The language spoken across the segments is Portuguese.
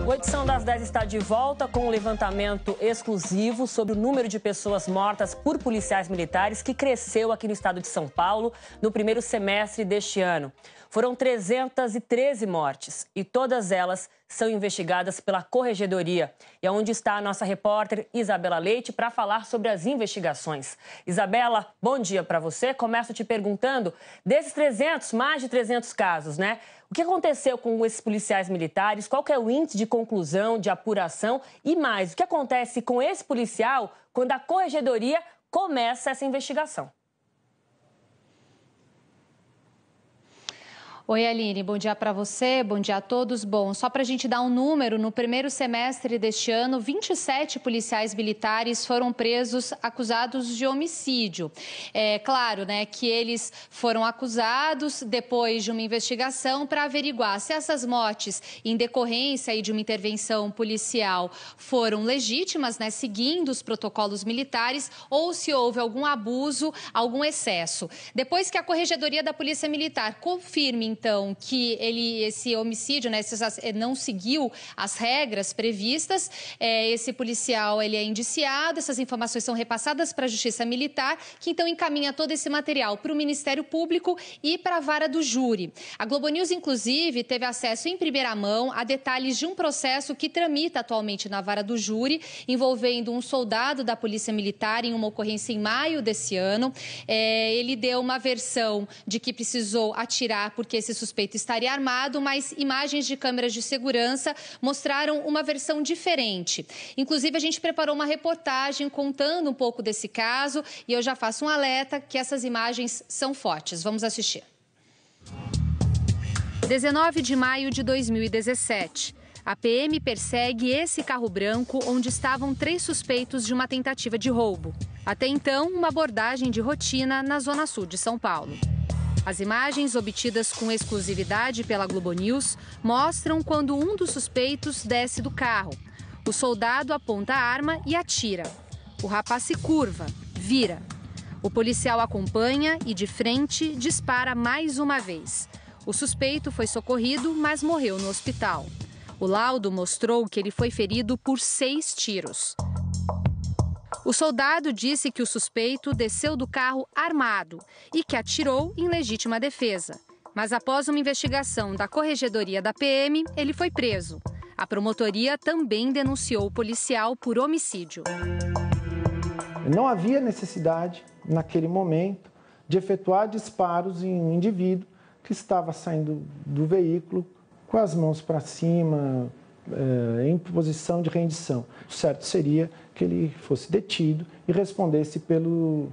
O Edição das 10 está de volta com um levantamento exclusivo sobre o número de pessoas mortas por policiais militares que cresceu aqui no estado de São Paulo no primeiro semestre deste ano. Foram 313 mortes e todas elas são investigadas pela Corregedoria. E é onde está a nossa repórter Isabela Leite para falar sobre as investigações. Isabela, bom dia para você. Começo te perguntando, desses 300, mais de 300 casos, né? O que aconteceu com esses policiais militares? Qual que é o índice de conclusão, de apuração? E mais, o que acontece com esse policial quando a Corregedoria começa essa investigação? Oi, Aline, bom dia para você, bom dia a todos. Bom, só para a gente dar um número, no primeiro semestre deste ano, 27 policiais militares foram presos acusados de homicídio. É claro, né, que eles foram acusados depois de uma investigação para averiguar se essas mortes, em decorrência aí de uma intervenção policial, foram legítimas, né, seguindo os protocolos militares, ou se houve algum abuso, algum excesso. Depois que a Corregedoria da Polícia Militar confirme, então, que esse homicídio, né, não seguiu as regras previstas, esse policial ele é indiciado, essas informações são repassadas para a Justiça Militar, que então encaminha todo esse material para o Ministério Público e para a vara do júri. A Globo News, inclusive, teve acesso em primeira mão a detalhes de um processo que tramita atualmente na vara do júri, envolvendo um soldado da Polícia Militar em uma ocorrência em maio desse ano. Ele deu uma versão de que precisou atirar porque esse suspeito estaria armado, mas imagens de câmeras de segurança mostraram uma versão diferente. Inclusive, a gente preparou uma reportagem contando um pouco desse caso e eu já faço um alerta que essas imagens são fortes. Vamos assistir. 19 de maio de 2017. A PM persegue esse carro branco onde estavam 3 suspeitos de uma tentativa de roubo. Até então, uma abordagem de rotina na zona sul de São Paulo. As imagens obtidas com exclusividade pela Globo News mostram quando um dos suspeitos desce do carro. O soldado aponta a arma e atira. O rapaz se curva, vira. O policial acompanha e, de frente, dispara mais uma vez. O suspeito foi socorrido, mas morreu no hospital. O laudo mostrou que ele foi ferido por 6 tiros. O soldado disse que o suspeito desceu do carro armado e que atirou em legítima defesa. Mas após uma investigação da Corregedoria da PM, ele foi preso. A promotoria também denunciou o policial por homicídio. Não havia necessidade, naquele momento, de efetuar disparos em um indivíduo que estava saindo do veículo com as mãos para cima, em posição de rendição. O certo seria que ele fosse detido e respondesse pelo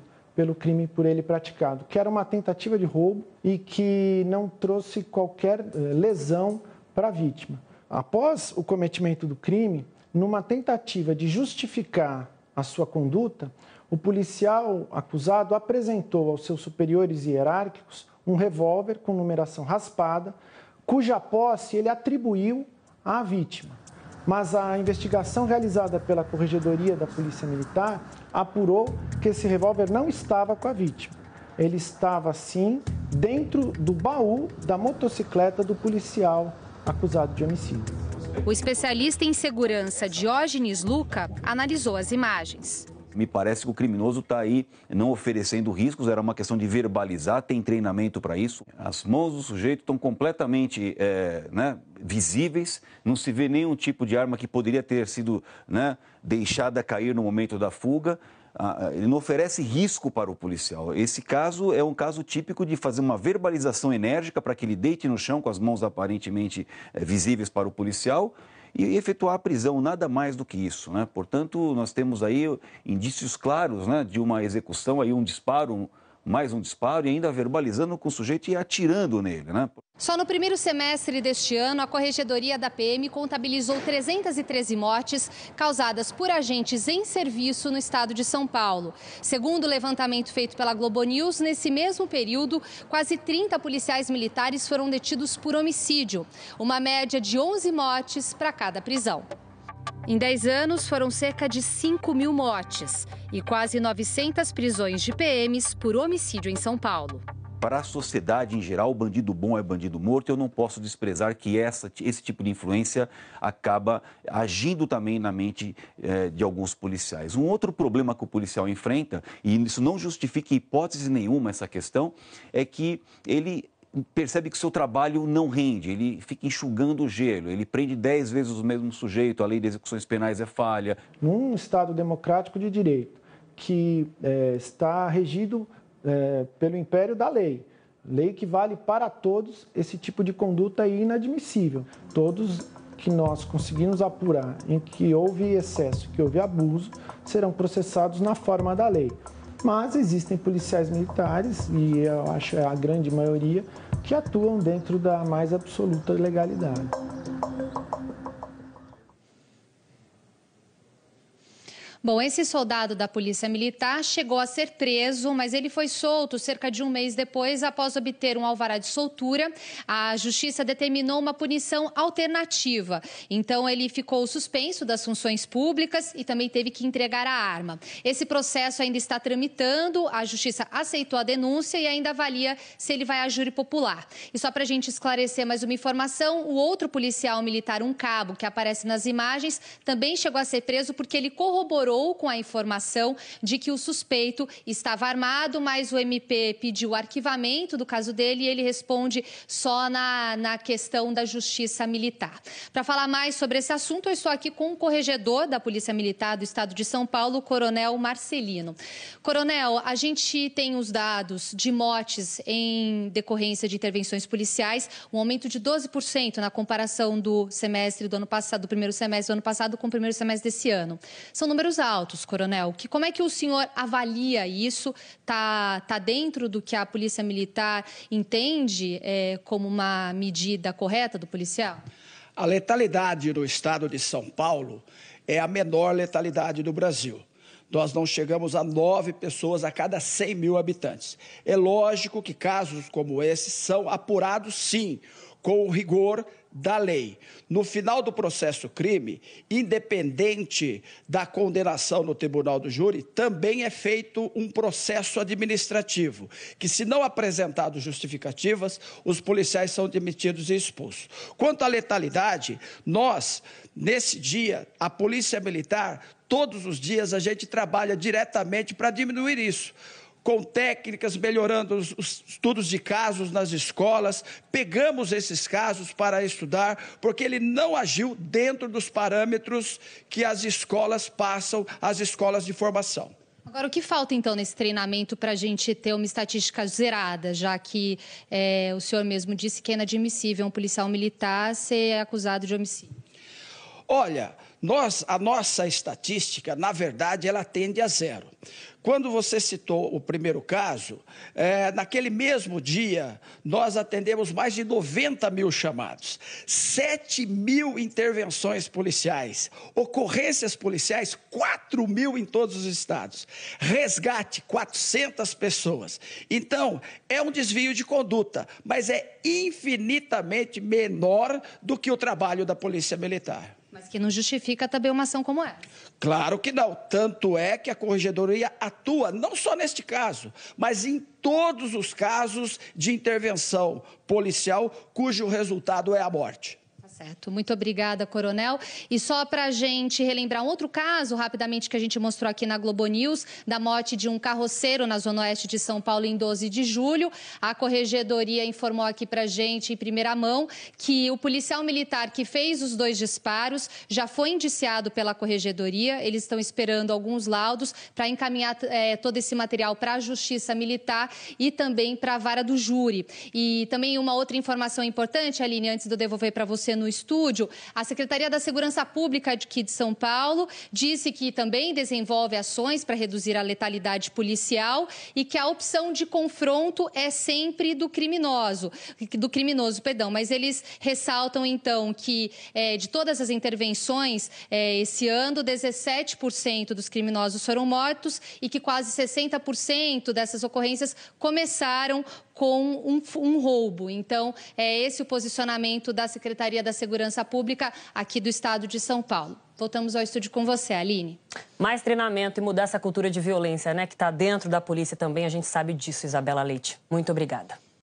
crime por ele praticado, que era uma tentativa de roubo e que não trouxe qualquer lesão para a vítima. Após o cometimento do crime, numa tentativa de justificar a sua conduta, o policial acusado apresentou aos seus superiores hierárquicos um revólver com numeração raspada, cuja posse ele atribuiu à vítima. Mas a investigação realizada pela Corregedoria da Polícia Militar apurou que esse revólver não estava com a vítima. Ele estava, sim, dentro do baú da motocicleta do policial acusado de homicídio. O especialista em segurança Diógenes Luca analisou as imagens. Me parece que o criminoso está aí não oferecendo riscos, era uma questão de verbalizar, tem treinamento para isso. As mãos do sujeito estão completamente visíveis, não se vê nenhum tipo de arma que poderia ter sido deixada cair no momento da fuga. Ele não oferece risco para o policial. Esse caso é um caso típico de fazer uma verbalização enérgica para que ele deite no chão com as mãos aparentemente visíveis para o policial e efetuar a prisão, nada mais do que isso, né? Portanto, nós temos aí indícios claros, né, de uma execução, aí um disparo, mais um disparo e ainda verbalizando com o sujeito e atirando nele, né? Só no primeiro semestre deste ano, a Corregedoria da PM contabilizou 313 mortes causadas por agentes em serviço no estado de São Paulo. Segundo o levantamento feito pela Globo News, nesse mesmo período, quase 30 policiais militares foram detidos por homicídio, uma média de 11 mortes para cada prisão. Em 10 anos, foram cerca de 5.000 mortes e quase 900 prisões de PMs por homicídio em São Paulo. para a sociedade em geral, o bandido bom é bandido morto. Eu não posso desprezar que esse tipo de influência acaba agindo também na mente de alguns policiais. Um outro problema que o policial enfrenta, e isso não justifica em hipótese nenhuma essa questão, é que ele percebe que o seu trabalho não rende, ele fica enxugando o gelo, ele prende 10 vezes o mesmo sujeito, a lei de execuções penais é falha. Num Estado democrático de direito, que está regido pelo império da lei que vale para todos, esse tipo de conduta é inadmissível. Todos que nós conseguimos apurar em que houve excesso, que houve abuso, serão processados na forma da lei. Mas existem policiais militares, e eu acho a grande maioria, que atuam dentro da mais absoluta legalidade. Bom, esse soldado da Polícia Militar chegou a ser preso, mas ele foi solto cerca de um mês depois, após obter um alvará de soltura. A Justiça determinou uma punição alternativa. Então, ele ficou suspenso das funções públicas e também teve que entregar a arma. Esse processo ainda está tramitando, a Justiça aceitou a denúncia e ainda avalia se ele vai a júri popular. E só para a gente esclarecer mais uma informação, o outro policial militar, um cabo, que aparece nas imagens, também chegou a ser preso porque ele corroborou com a informação de que o suspeito estava armado, mas o MP pediu o arquivamento do caso dele e ele responde só na questão da Justiça Militar. Para falar mais sobre esse assunto, eu estou aqui com o corregedor da Polícia Militar do Estado de São Paulo, o Coronel Marcelino. Coronel, a gente tem os dados de mortes em decorrência de intervenções policiais, um aumento de 12% na comparação do semestre do ano passado, do primeiro semestre do ano passado com o primeiro semestre desse ano. São números altos, coronel. Como é que o senhor avalia isso? Tá dentro do que a Polícia Militar entende como uma medida correta do policial? A letalidade no estado de São Paulo é a menor letalidade do Brasil. Nós não chegamos a 9 pessoas a cada 100 mil habitantes. É lógico que casos como esse são apurados, sim, com o rigor da lei. No final do processo crime, independente da condenação no tribunal do júri, também é feito um processo administrativo, que se não apresentados justificativas, os policiais são demitidos e expulsos. Quanto à letalidade, nós, nesse dia, a Polícia Militar, todos os dias a gente trabalha diretamente para diminuir isso, com técnicas, melhorando os estudos de casos nas escolas, pegamos esses casos para estudar, porque ele não agiu dentro dos parâmetros que as escolas passam, as escolas de formação. Agora, o que falta, então, nesse treinamento para a gente ter uma estatística zerada, já que o senhor mesmo disse que é inadmissível um policial militar ser acusado de homicídio? Olha, a nossa estatística, na verdade, ela tende a zero. Quando você citou o primeiro caso, naquele mesmo dia, nós atendemos mais de 90 mil chamados, 7 mil intervenções policiais, ocorrências policiais, 4 mil em todos os estados, resgate, 400 pessoas. Então, é um desvio de conduta, mas é infinitamente menor do que o trabalho da Polícia Militar. Mas que não justifica também uma ação como essa. Claro que não. Tanto é que a Corregedoria atua, não só neste caso, mas em todos os casos de intervenção policial cujo resultado é a morte. Certo, muito obrigada, coronel. E só para a gente relembrar um outro caso, rapidamente, que a gente mostrou aqui na Globo News, da morte de um carroceiro na Zona Oeste de São Paulo em 12 de julho. A Corregedoria informou aqui para a gente, em primeira mão, que o policial militar que fez os 2 disparos já foi indiciado pela Corregedoria. Eles estão esperando alguns laudos para encaminhar todo esse material para a Justiça Militar e também para a vara do júri. E também uma outra informação importante, Aline, antes de eu devolver para você no estúdio, a Secretaria da Segurança Pública aqui de São Paulo disse que também desenvolve ações para reduzir a letalidade policial e que a opção de confronto é sempre do criminoso, mas eles ressaltam então que de todas as intervenções esse ano, 17% dos criminosos foram mortos e que quase 60% dessas ocorrências começaram com um roubo. Então, é esse o posicionamento da Secretaria da Segurança Pública aqui do estado de São Paulo. Voltamos ao estúdio com você, Aline. Mais treinamento e mudar essa cultura de violência, né, que está dentro da polícia também, a gente sabe disso, Isabela Leite. Muito obrigada.